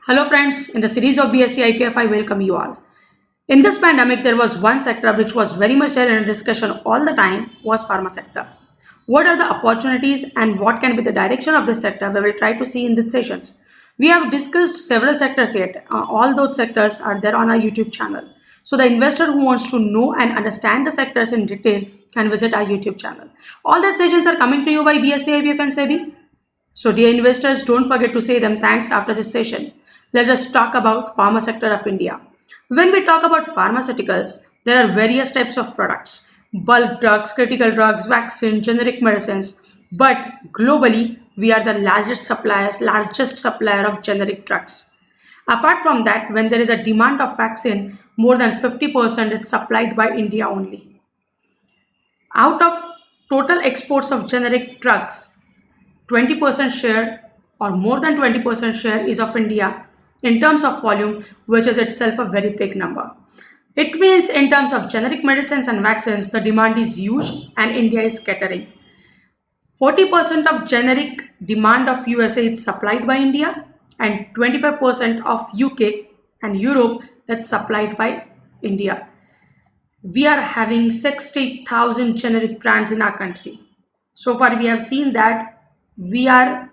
Hello friends, in the series of BSc IPF, I welcome you all. In this pandemic, there was one sector which was very much there in discussion all the time was pharma sector. What are the opportunities and what can be the direction of this sector? We will try to see in these sessions. We have discussed several sectors yet. All those sectors are there on our YouTube channel. So the investor who wants to know and understand the sectors in detail can visit our YouTube channel. All the sessions are coming to you by BSc IPF and SEBI. So dear investors, don't forget to say them thanks after this session. Let us talk about pharma sector of India. When we talk about pharmaceuticals, there are various types of products: bulk drugs, critical drugs, vaccine, generic medicines. But globally, we are the largest supplier of generic drugs. Apart from that, when there is a demand of vaccine, more than 50% is supplied by India only. Out of total exports of generic drugs, 20% share or more than 20% share is of India in terms of volume, which is itself a very big number. It means in terms of generic medicines and vaccines, the demand is huge and India is catering. 40% of generic demand of USA is supplied by India and 25% of UK and Europe is supplied by India. We are having 60,000 generic brands in our country. So far we have seen that we are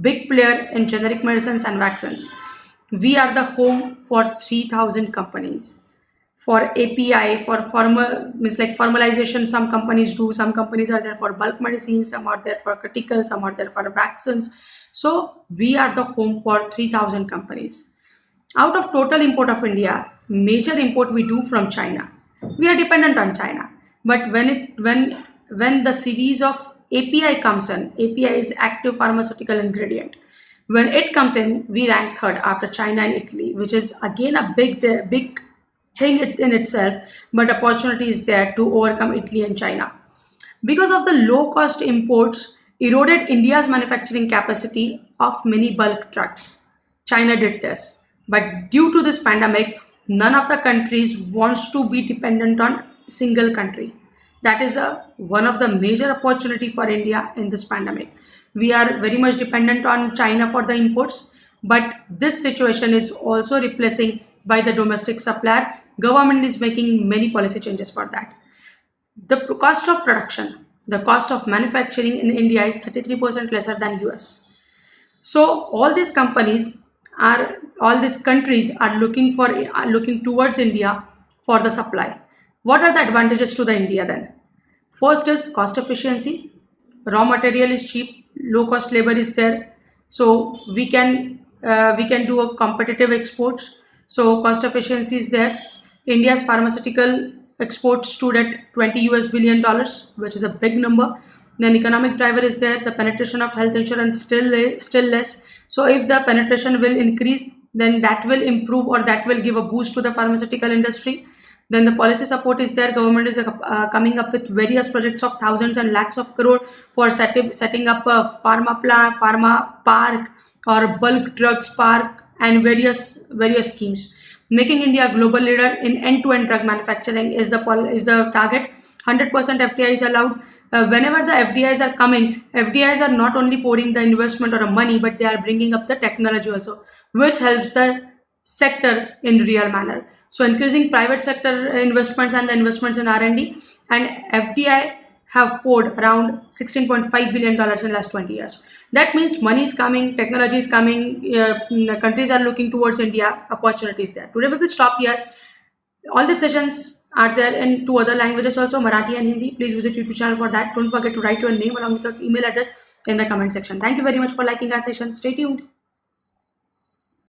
big player in generic medicines and vaccines. We are the home for 3,000 companies. For API, for formalization, some companies do, some companies are there for bulk medicines, some are there for critical, some are there for vaccines. So we are the home for 3,000 companies. Out of total import of India, major import we do from China. We are dependent on China. But when the series of API comes in, API is active pharmaceutical ingredient. When it comes in, we rank third after China and Italy, which is again a big thing in itself, but opportunity is there to overcome Italy and China. Because of the low cost imports, eroded India's manufacturing capacity of many bulk drugs. China did this. But due to this pandemic, none of the countries wants to be dependent on single country. That is one of the major opportunity for India in this pandemic. We are very much dependent on China for the imports, but this situation is also replacing by the domestic supplier. Government is making many policy changes for that. The cost of production, the cost of manufacturing in India is 33% lesser than US. So all these countries are looking towards India for the supply. What are the advantages to the India then? First is cost efficiency. Raw material is cheap, low cost labor is there, so we can do a competitive exports. So cost efficiency is there. India's pharmaceutical exports stood at 20 US billion dollars, which is a big number. Then economic driver is there. The penetration of health insurance still less. So if the penetration will increase, then that will improve or that will give a boost to the pharmaceutical industry. Then the policy support is there. Government is coming up with various projects of thousands and lakhs of crore for setting up a pharma park or bulk drugs park and various schemes. Making India a global leader in end-to-end drug manufacturing is the target. 100% FDI is allowed. Whenever the FDIs are coming, FDIs are not only pouring the investment or money, but they are bringing up the technology also, which helps the sector in real manner. So increasing private sector investments and the investments in R&D, and FDI have poured around $16.5 billion in last 20 years. That means money is coming, technology is coming, countries are looking towards India, opportunities there. Today we will stop here. All the sessions are there in two other languages also, Marathi and Hindi. Please visit YouTube channel for that. Don't forget to write your name along with your email address in the comment section. Thank you very much for liking our session. Stay tuned.